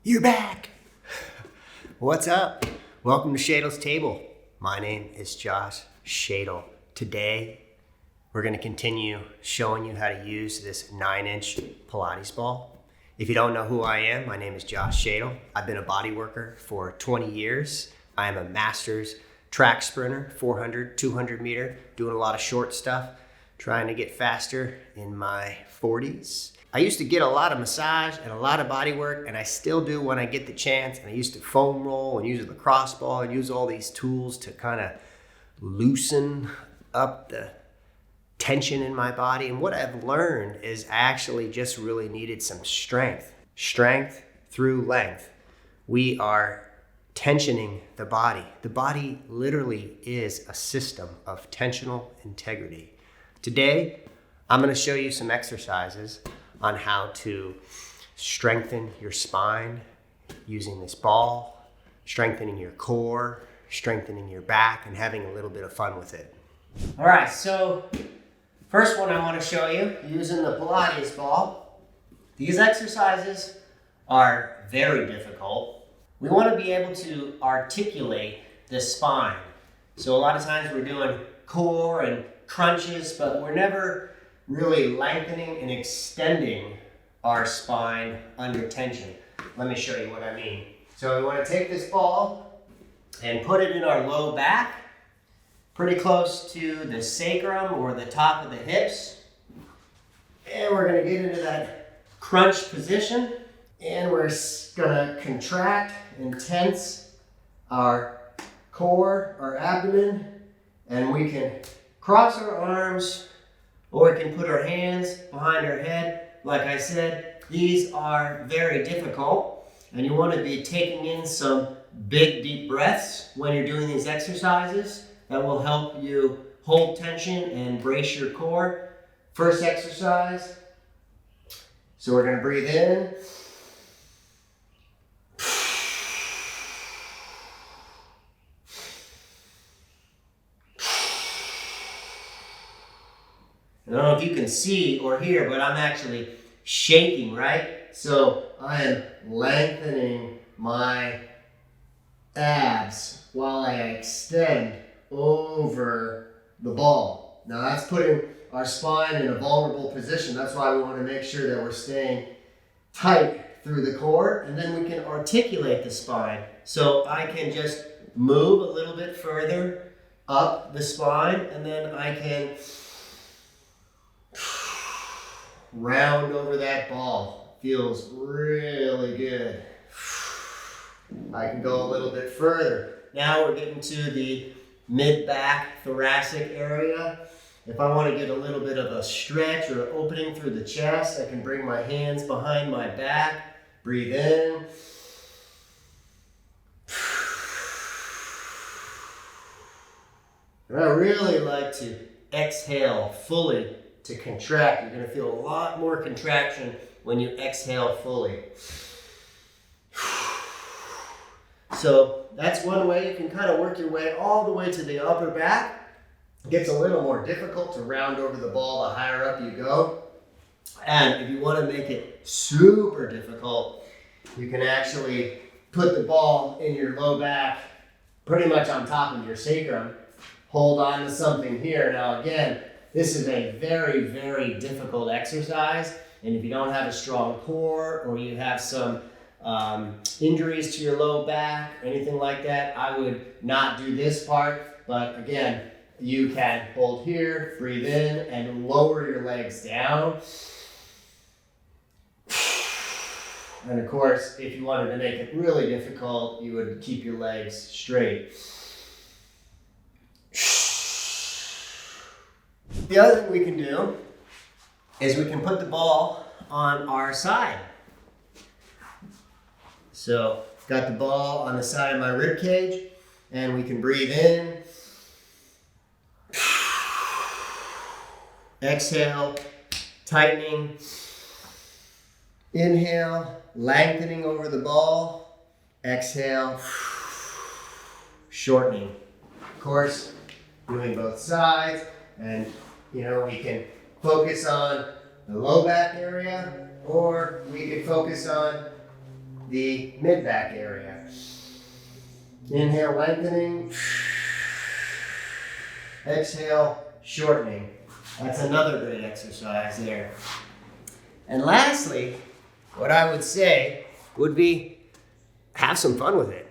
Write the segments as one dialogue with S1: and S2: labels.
S1: You're back. What's up? Welcome to Shadle's Table. My name is Josh Shadle. Today, we're going to continue showing you how to use this 9-inch Pilates ball. If you don't know who I am, my name is Josh Shadle. I've been a bodyworker for 20 years. I am a master's track sprinter, 400, 200 meter, doing a lot of short stuff, trying to get faster in my 40s. I used to get a lot of massage and a lot of body work, and I still do when I get the chance. And I used to foam roll and use a lacrosse ball and use all these tools to kind of loosen up the tension in my body. And what I've learned is I actually just really needed some strength. Strength through length. We are tensioning the body. The body literally is a system of tensional integrity. Today, I'm going to show you some exercises on how to strengthen your spine using this ball, strengthening your core, strengthening your back, and having a little bit of fun with it. All right, so first one I want to show you using the Pilates ball. These exercises are very difficult. We want to be able to articulate the spine. So a lot of times we're doing core and crunches, but we're never really lengthening and extending our spine under tension. Let me show you what I mean. So we want to take this ball and put it in our low back, pretty close to the sacrum or the top of the hips. And we're going to get into that crunch position, and we're going to contract and tense our core, our abdomen, and we can cross our arms, or we can put our hands behind our head. Like I said, these are very difficult, and you want to be taking in some big, deep breaths when you're doing these exercises. That will help you hold tension and brace your core. First exercise, so we're going to breathe in. I don't know if you can see or hear, but I'm actually shaking, right? So I am lengthening my abs while I extend over the ball. Now that's putting our spine in a vulnerable position. That's why we want to make sure that we're staying tight through the core, and then we can articulate the spine. So I can just move a little bit further up the spine, and then I can round over that ball. Feels really good. I can go a little bit further. Now we're getting to the mid-back thoracic area. If I want to get a little bit of a stretch or opening through the chest, I can bring my hands behind my back. Breathe in. And I really like to exhale fully to contract. You're going to feel a lot more contraction when you exhale fully. So that's one way you can kind of work your way all the way to the upper back. It gets a little more difficult to round over the ball the higher up you go. And if you want to make it super difficult, you can actually put the ball in your low back, pretty much on top of your sacrum. Hold on to something here. Now again, this is a very, very difficult exercise, and if you don't have a strong core or you have some injuries to your low back, anything like that, I would not do this part. But again, you can hold here, breathe in, and lower your legs down. And of course, if you wanted to make it really difficult, you would keep your legs straight. The other thing we can do is we can put the ball on our side. So, got the ball on the side of my rib cage, and we can breathe in. Exhale, tightening. Inhale, lengthening over the ball. Exhale, shortening. Of course, doing both sides. And, we can focus on the low back area, or we could focus on the mid-back area. Inhale, lengthening. Exhale, shortening. That's another great exercise there. And lastly, what I would say would be have some fun with it.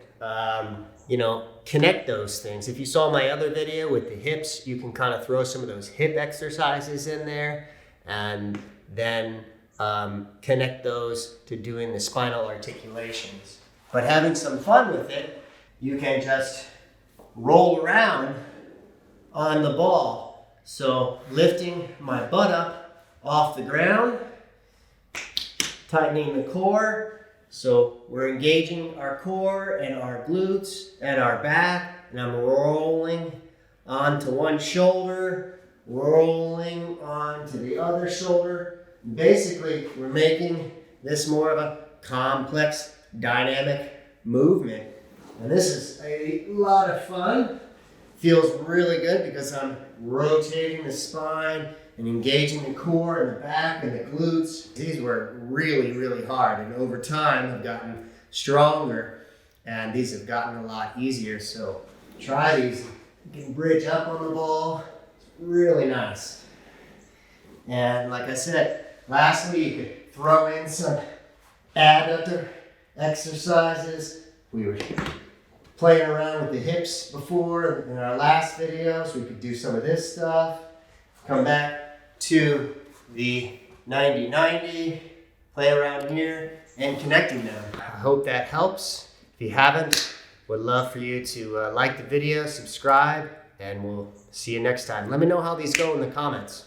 S1: Connect those things. If you saw my other video with the hips, you can kind of throw some of those hip exercises in there and then connect those to doing the spinal articulations. But having some fun with it, you can just roll around on the ball. So lifting my butt up off the ground, tightening the core. So we're engaging our core and our glutes and our back, and I'm rolling onto one shoulder, rolling onto the other shoulder. Basically, we're making this more of a complex, dynamic movement. And this is a lot of fun. Feels really good because I'm rotating the spine and engaging the core and the back and the glutes. These were really, really hard. And over time, I've gotten stronger and these have gotten a lot easier. So try these. You can bridge up on the ball. It's really nice. And like I said, lastly, you could throw in some adductor exercises. We were playing around with the hips before in our last videos. We could do some of this stuff. Come back to the 90-90, play around here, and connecting them. I hope that helps. If you haven't, would love for you to like the video, subscribe, and we'll see you next time. Let me know how these go in the comments.